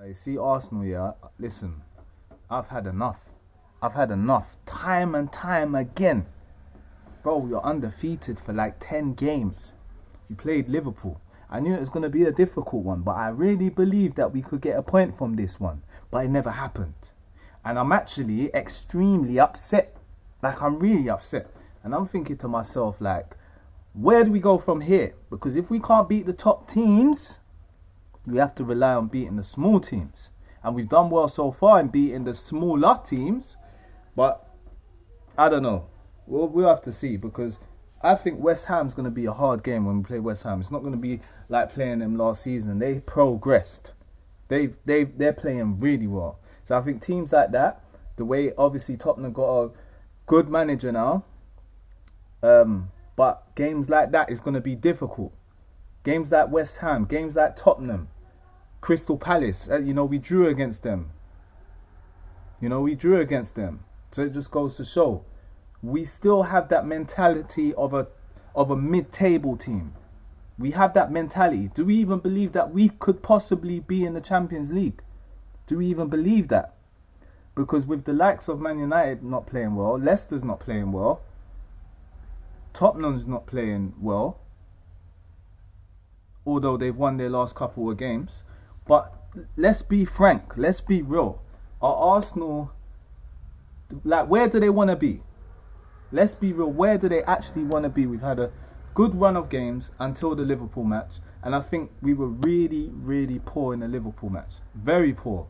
You see Arsenal, yeah. Listen, I've had enough. I've had enough. Time and time again, bro. You're undefeated for like 10 games. We played Liverpool. I knew it was gonna be a difficult one, but I really believed that we could get a point from this one. But it never happened, and I'm actually extremely upset. Like I'm really upset, and I'm thinking to myself, like, where do we go from here? Because if we can't beat the top teams, we have to rely on beating the small teams. And we've done well so far in beating the smaller teams. But I don't know. We'll have to see, because I think West Ham's going to be a hard game when we play West Ham. It's not going to be like playing them last season. They progressed. They're playing really well. So I think teams like that, the way obviously Tottenham got a good manager now, but games like that is going to be difficult. Games like West Ham, games like Tottenham, Crystal Palace, we drew against them. So it just goes to show we still have that mentality of a mid-table team. We have that mentality. Do we even believe that we could possibly be in the Champions League? Do we even believe that? Because with the likes of Man United not playing well, Leicester's not playing well, Tottenham's not playing well, although they've won their last couple of games. But let's be frank, let's be real. Are Arsenal, like, where do they want to be? Let's be real, where do they actually want to be? We've had a good run of games until the Liverpool match, and I think we were really, really poor in the Liverpool match. Very poor.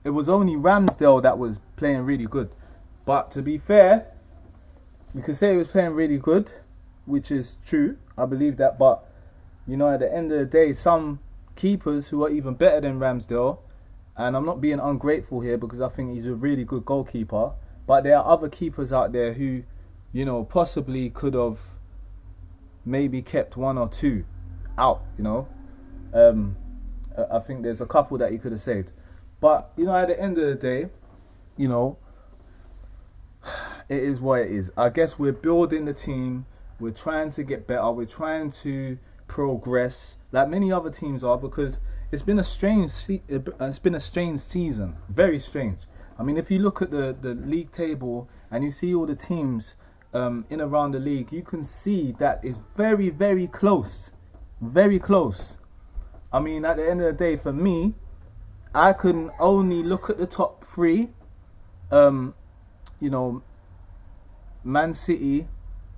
It was only Ramsdale that was playing really good. But to be fair, we could say he was playing really good, which is true. I believe that. But, at the end of the day, some keepers who are even better than Ramsdale, and I'm not being ungrateful here because I think he's a really good goalkeeper, but there are other keepers out there who, possibly could have maybe kept one or two out, I think there's a couple that he could have saved. But, at the end of the day, it is what it is. I guess we're building the team. We're trying to get better. We're trying to progress like many other teams are, because it's been a strange season. Very strange. I mean, if you look at the league table and you see all the teams in around the league, you can see that it's very, very close. Very close. I mean, at the end of the day, for me, I can only look at the top three. Man City,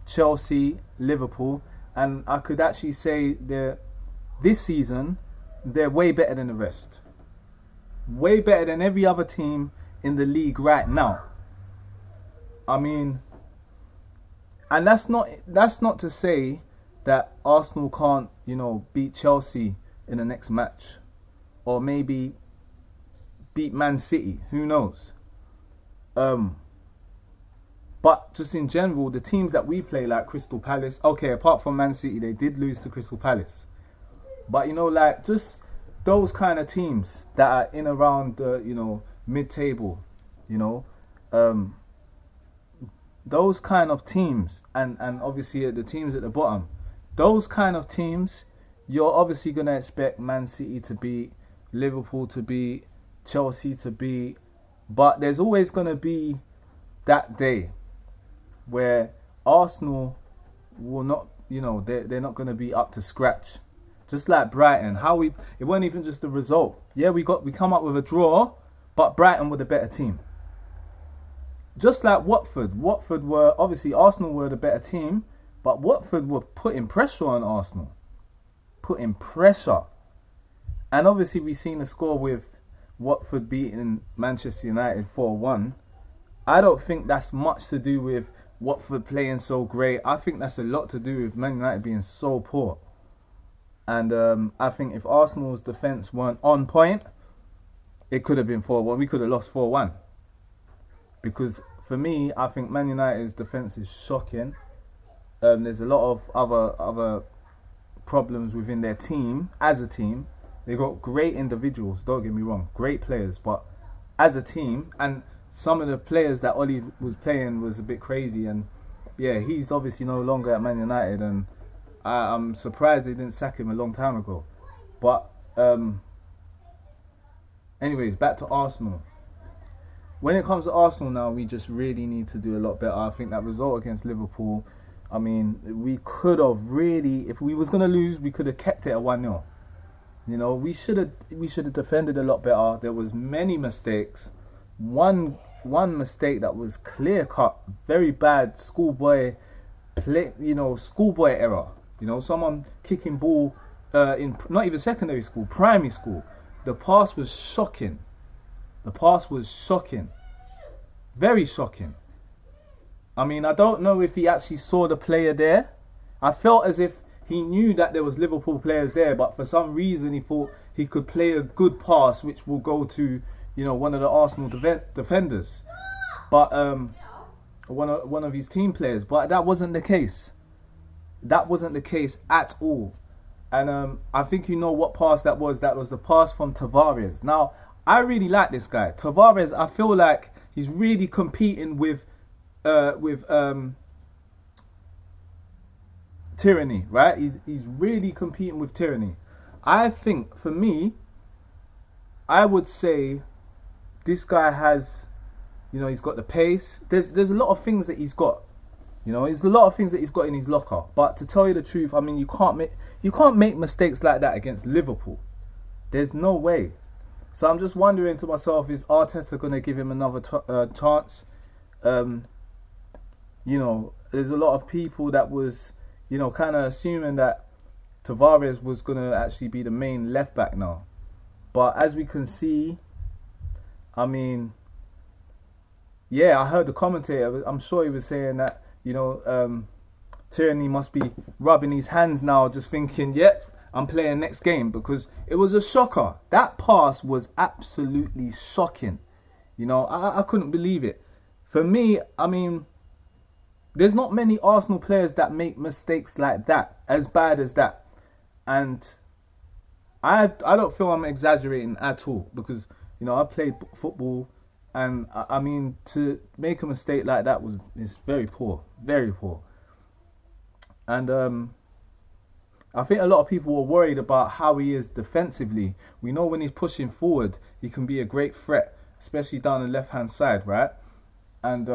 Chelsea, Liverpool, and I could actually say this season they're way better than the rest. Way better than every other team in the league right now. I mean, and that's not to say that Arsenal can't, beat Chelsea in the next match, or maybe beat Man City. Who knows? But just in general, the teams that we play, like Crystal Palace, okay, apart from Man City, they did lose to Crystal Palace. But, like, just those kind of teams that are in around the, mid-table, those kind of teams, and obviously the teams at the bottom, those kind of teams, you're obviously going to expect Man City to beat, Liverpool to beat, Chelsea to beat. But there's always going to be that day where Arsenal will not, they're not going to be up to scratch. Just like Brighton, it wasn't even just the result. Yeah, we come up with a draw, but Brighton were the better team. Just like Watford were, obviously Arsenal were the better team, but Watford were putting pressure on Arsenal. Putting pressure. And obviously we've seen the score with Watford beating Manchester United 4-1. I don't think that's much to do with Watford playing so great. I think that's a lot to do with Man United being so poor. And I think if Arsenal's defence weren't on point, it could have been 4-1. We could have lost 4-1. Because for me, I think Man United's defence is shocking. There's a lot of other problems within their team. As a team, they got great individuals, don't get me wrong, great players. But as a team, and some of the players that Oli was playing was a bit crazy. And yeah, he's obviously no longer at Man United, and I'm surprised they didn't sack him a long time ago. But Um, anyways, back to Arsenal. When it comes to Arsenal now, we just really need to do a lot better. I think that result against Liverpool, I mean, we could have really, if we was gonna lose, we could have kept it at 1-0. You know, we should have defended a lot better. There was many mistakes. One mistake that was clear cut, very bad schoolboy play. You know, schoolboy error. You know, someone kicking ball in not even secondary school, primary school. The pass was shocking. The pass was shocking. Very shocking. I mean, I don't know if he actually saw the player there. I felt as if he knew that there was Liverpool players there, but for some reason he thought he could play a good pass which will go to, you know, one of the Arsenal defenders. But one of his team players. But that wasn't the case. That wasn't the case at all. And I think you know what pass that was. That was the pass from Tavares. Now, I really like this guy. Tavares, I feel like he's really competing with Tyranny, right? He's really competing with Tyranny. I think, for me, I would say this guy has, you know, he's got the pace. There's a lot of things that he's got. You know, there's a lot of things that he's got in his locker. But to tell you the truth, I mean, you can't make mistakes like that against Liverpool. There's no way. So I'm just wondering to myself, is Arteta going to give him another chance? You know, there's a lot of people that was, you know, kind of assuming that Tavares was going to actually be the main left back now. But as we can see, I mean, yeah, I heard the commentator. I'm sure he was saying that, you know, Tierney must be rubbing his hands now, just thinking, yep, I'm playing next game, because it was a shocker. That pass was absolutely shocking. You know, I couldn't believe it. For me, I mean, there's not many Arsenal players that make mistakes like that, as bad as that. And I don't feel I'm exaggerating at all, because, you know, I played football, and I mean, to make a mistake like that is very poor, very poor. And I think a lot of people were worried about how he is defensively. We know when he's pushing forward, he can be a great threat, especially down the left-hand side, right? And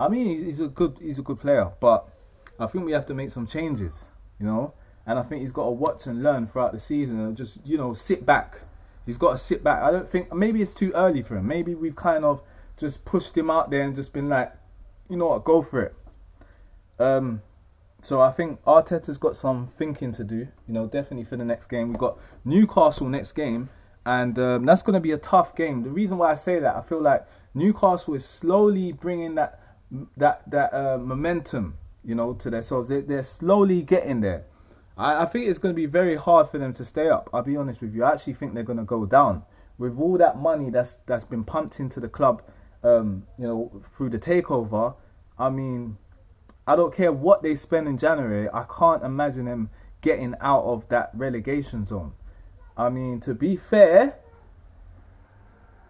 I mean, he's a good player, but I think we have to make some changes, you know. And I think he's got to watch and learn throughout the season, and just, you know, sit back. He's got to sit back. I don't think, maybe it's too early for him. Maybe we've kind of just pushed him out there and just been like, you know what, go for it. So I think Arteta's got some thinking to do, you know, definitely for the next game. We've got Newcastle next game, and that's going to be a tough game. The reason why I say that, I feel like Newcastle is slowly bringing that momentum, you know, to themselves. They're slowly getting there. I think it's going to be very hard for them to stay up. I'll be honest with you. I actually think they're going to go down with all that money that's been pumped into the club, you know, through the takeover. I mean, I don't care what they spend in January. I can't imagine them getting out of that relegation zone. I mean, to be fair,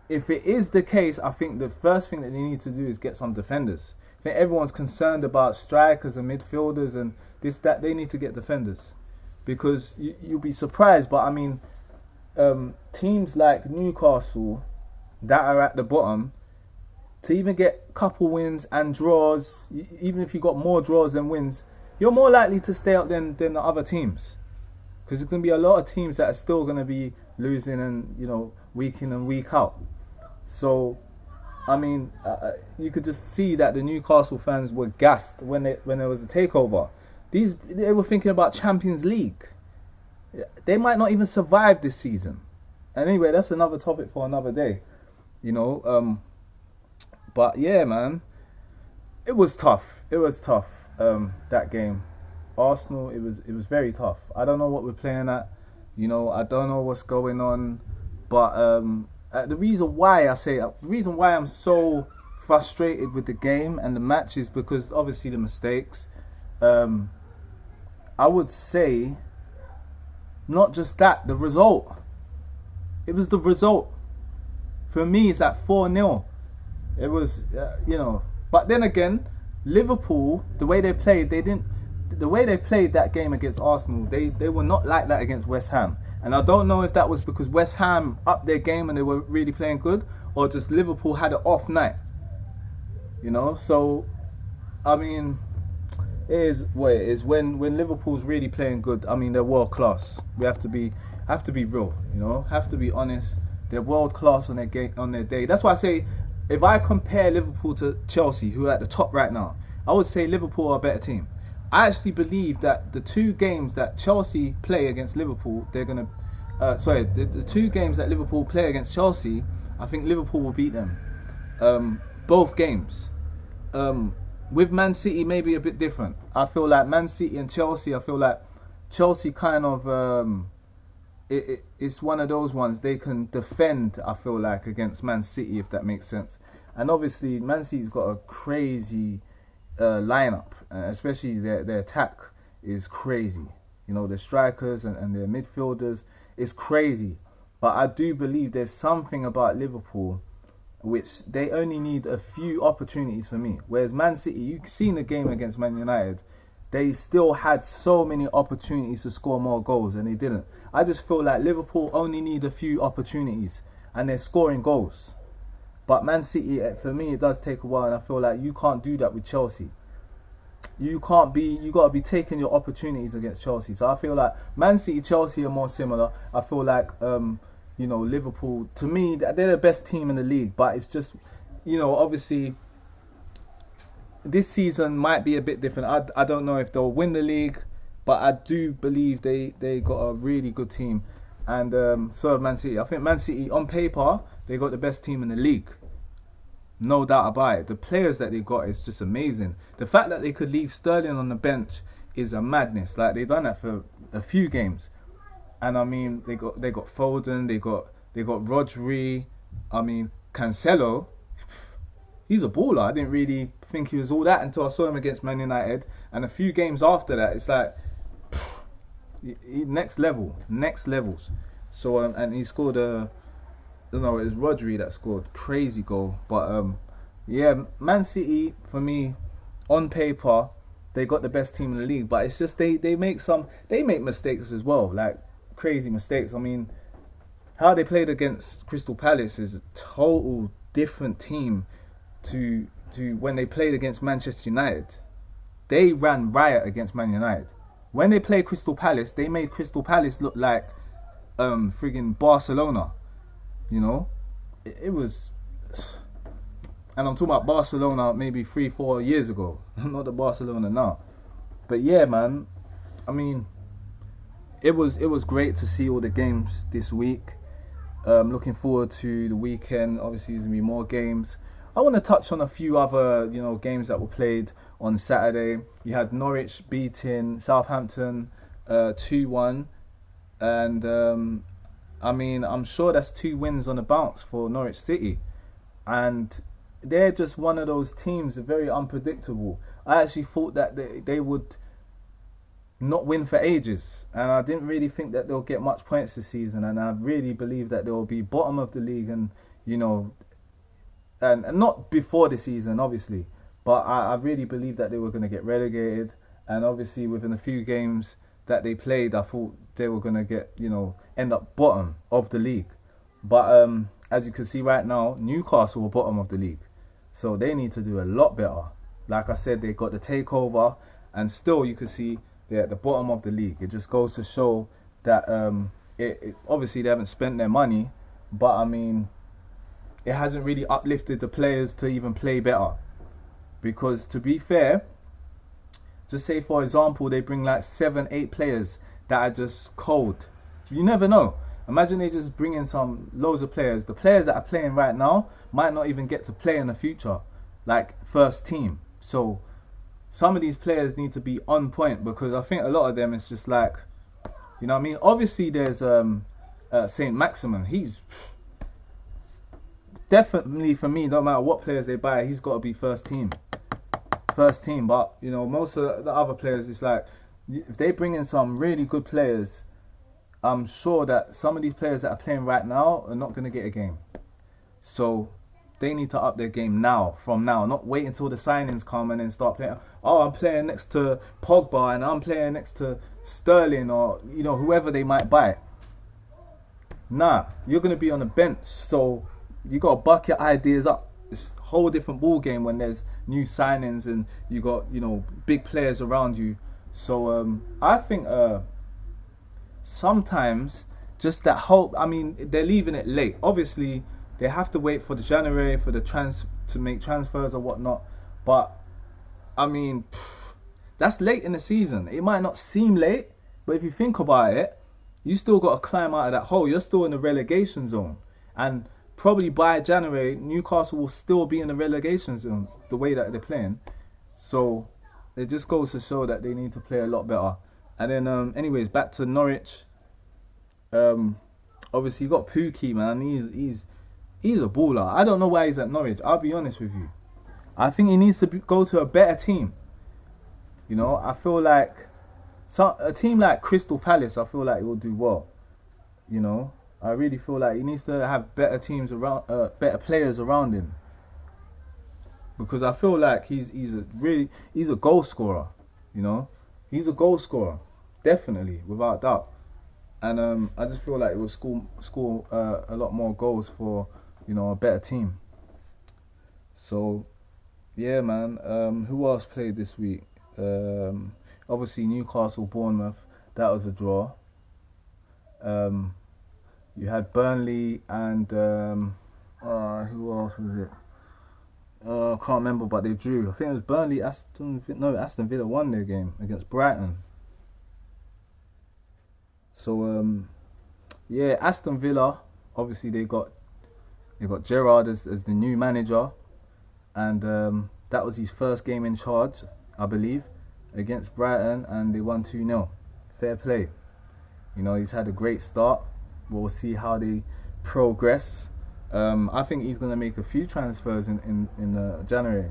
if it is the case, I think the first thing that they need to do is get some defenders. I think everyone's concerned about strikers and midfielders and this, that. They need to get defenders, because you'll be surprised. But I mean, teams like Newcastle that are at the bottom, to even get a couple wins and draws, even if you got more draws than wins, you're more likely to stay up than the other teams. Because there's going to be a lot of teams that are still going to be losing, and, you know, week in and week out. So, I mean, you could just see that the Newcastle fans were gassed when there was a takeover. They were thinking about Champions League. They might not even survive this season. Anyway, that's another topic for another day. You know, but yeah, man, it was tough. It was tough. That game, Arsenal. It was very tough. I don't know what we're playing at. You know, I don't know what's going on. But the reason why I'm so frustrated with the game and the match is because obviously the mistakes. I would say not just that, the result. It was the result. For me, it's at 4-0. It was, you know. But then again, Liverpool, the way they played, they didn't. the way they played that game against Arsenal, they were not like that against West Ham. And I don't know if that was because West Ham upped their game and they were really playing good, or just Liverpool had an off night. So I mean, it is what it is. When Liverpool's really playing good, I mean they're world class. We have to be real, have to be honest. They're world class on their day. That's why I say, if I compare Liverpool to Chelsea, who are at the top right now, I would say Liverpool are a better team. I actually believe that the two games that Chelsea play against Liverpool, the two games that Liverpool play against Chelsea, I think Liverpool will beat them. Both games. With Man City, maybe a bit different. I feel like Man City and Chelsea, I feel like Chelsea kind of, it's one of those ones they can defend, I feel like, against Man City, if that makes sense. And obviously, Man City's got a crazy lineup, especially their attack is crazy. The strikers and their midfielders is crazy. But I do believe there's something about Liverpool which they only need a few opportunities for me. Whereas Man City, you've seen the game against Man United, they still had so many opportunities to score more goals and they didn't. I just feel like Liverpool only need a few opportunities and they're scoring goals. But Man City, for me, it does take a while, and I feel like you can't do that with Chelsea. You got to be taking your opportunities against Chelsea. So I feel like Man City, Chelsea are more similar. I feel like Liverpool, to me, they're the best team in the league. But it's just, obviously, this season might be a bit different. I don't know if they'll win the league, but I do believe they got a really good team. And so have Man City. I think Man City, on paper, they got the best team in the league. No doubt about it. The players that they got is just amazing. The fact that they could leave Sterling on the bench is a madness. Like, they've done that for a few games. And I mean, they got Foden, they got Rodri. I mean, Cancelo, he's a baller. I didn't really think he was all that until I saw him against Man United. And a few games after that, it's like next levels. So and he scored it was Rodri that scored crazy goal. But yeah, Man City, for me, on paper, they got the best team in the league. But it's just they make mistakes as well, like crazy mistakes. I mean, how they played against Crystal Palace is a total different team to when they played against Manchester United. They ran riot against Man United. When they played Crystal Palace, they made Crystal Palace look like friggin' Barcelona. It was, and I'm talking about Barcelona maybe 3-4 years ago, not the Barcelona now. But yeah, man, I mean, it was great to see all the games this week. Looking forward to the weekend. Obviously, there's gonna be more games. I want to touch on a few other games that were played on Saturday. You had Norwich beating Southampton 2-1, and I mean, I'm sure that's 2 wins on the bounce for Norwich City. And they're just one of those teams that are very unpredictable. I actually thought that they would not win for ages. And I didn't really think that they'll get much points this season. And I really believe that they'll be bottom of the league and not before the season, obviously. But I really believe that they were going to get relegated. And obviously, within a few games that they played, I thought they were going to get, end up bottom of the league. But as you can see right now, Newcastle are bottom of the league. So they need to do a lot better. Like I said, they got the takeover, and still you can see they're at the bottom of the league. It just goes to show that obviously they haven't spent their money, but I mean, it hasn't really uplifted the players to even play better. Because to be fair, just say for example, they bring like 7-8 players that are just cold. You never know. Imagine they just bring in loads of players. The players that are playing right now might not even get to play in the future, like first team. So some of these players need to be on point, because I think a lot of them it's just like, what I mean? Obviously there's Saint Maximin. He's definitely, for me, no matter what players they buy, he's got to be first team. But most of the other players, it's like, if they bring in some really good players, I'm sure that some of these players that are playing right now are not going to get a game. So they need to up their game now, from now, not wait until the signings come and then start playing. Oh, I'm playing next to Pogba and I'm playing next to Sterling or whoever they might buy. Nah, you're gonna be on the bench, so you gotta buck your ideas up. It's a whole different ball game when there's new signings and you got big players around you. So I think sometimes just that whole, I mean, they're leaving it late. Obviously, they have to wait for the January for the to make transfers or whatnot. But I mean, that's late in the season. It might not seem late, but if you think about it, you still got to climb out of that hole. You're still in the relegation zone, and probably by January, Newcastle will still be in the relegation zone the way that they're playing. So it just goes to show that they need to play a lot better. And then, anyways, back to Norwich. Obviously you got Pookie, man. He's a baller. I don't know why he's at Norwich. I'll be honest with you. I think he needs to go to a better team. I feel like a team like Crystal Palace, I feel like he will do well. I really feel like he needs to have better teams around, better players around him. Because I feel like he's a goal scorer. He's a goal scorer, definitely, without doubt. And I just feel like it will score a lot more goals for a better team. So yeah, man. Who else played this week? Obviously Newcastle, Bournemouth. That was a draw. You had Burnley and who else was it? I can't remember, but they drew. I think it was Burnley. Aston Villa won their game against Brighton. So yeah, Aston Villa. Obviously they got Gerrard as the new manager, and that was his first game in charge, I believe, against Brighton, and they won 2-0. Fair play. He's had a great start. We'll see how they progress. I think he's going to make a few transfers in January.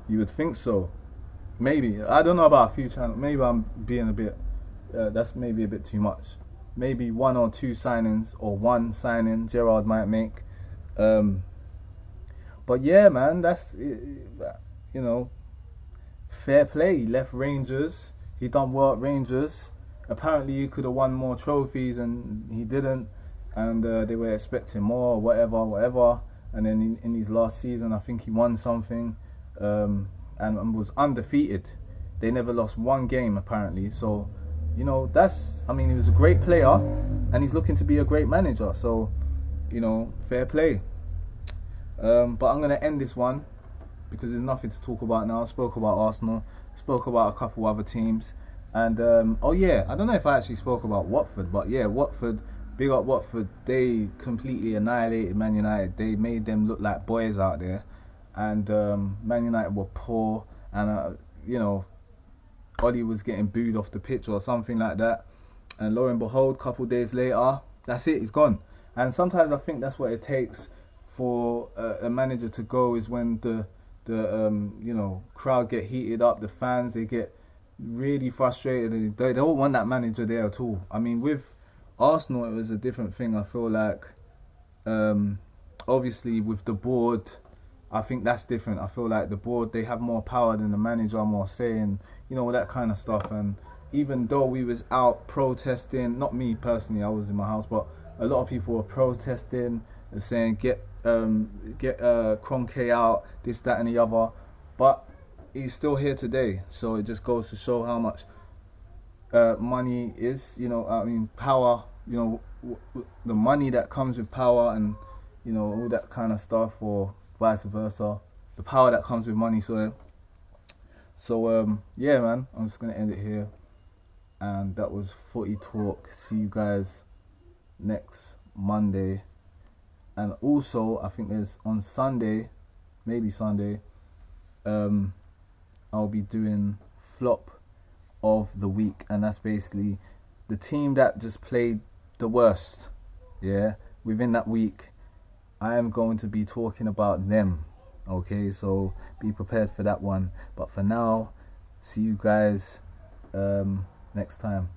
You would think so. Maybe. I don't know about a few transfers. Maybe I'm being a bit... that's maybe a bit too much. Maybe 1 or 2 signings, or 1 signing Gerrard might make. But yeah, man, that's... fair play. He left Rangers. He done well at Rangers. Apparently he could have won more trophies and he didn't. And they were expecting more, or whatever. And then in his last season, I think he won something, and was undefeated. They never lost 1 game, apparently. So, he was a great player, and he's looking to be a great manager. So, fair play. But I'm going to end this one, because there's nothing to talk about now. I spoke about Arsenal, spoke about a couple other teams. And, oh yeah, I don't know if I actually spoke about Watford, but yeah, Watford... Big up Watford. They completely annihilated Man United. They made them look like boys out there. And Man United were poor. And, Ollie was getting booed off the pitch or something like that. And lo and behold, a couple of days later, that's it. He's gone. And sometimes I think that's what it takes for a manager to go, is when the crowd get heated up. The fans, they get really frustrated. They don't want that manager there at all. I mean, with Arsenal, it was a different thing. I feel like, obviously, with the board, I think that's different. I feel like the board, they have more power than the manager, more say, and that kind of stuff. And even though we was out protesting, not me personally, I was in my house, but a lot of people were protesting, saying get Kroenke out, this, that, and the other. But he's still here today, so it just goes to show how much money is, power, the money that comes with power, and all that kind of stuff, or vice versa, the power that comes with money. So yeah, man, I'm just gonna end it here, and that was Footy Talk. See you guys next Monday, and also I think there's on Sunday, maybe Sunday, I'll be doing flop of the week, and that's basically the team that just played the worst, within that week. I am going to be talking about them, okay, so be prepared for that one. But for now, see you guys next time.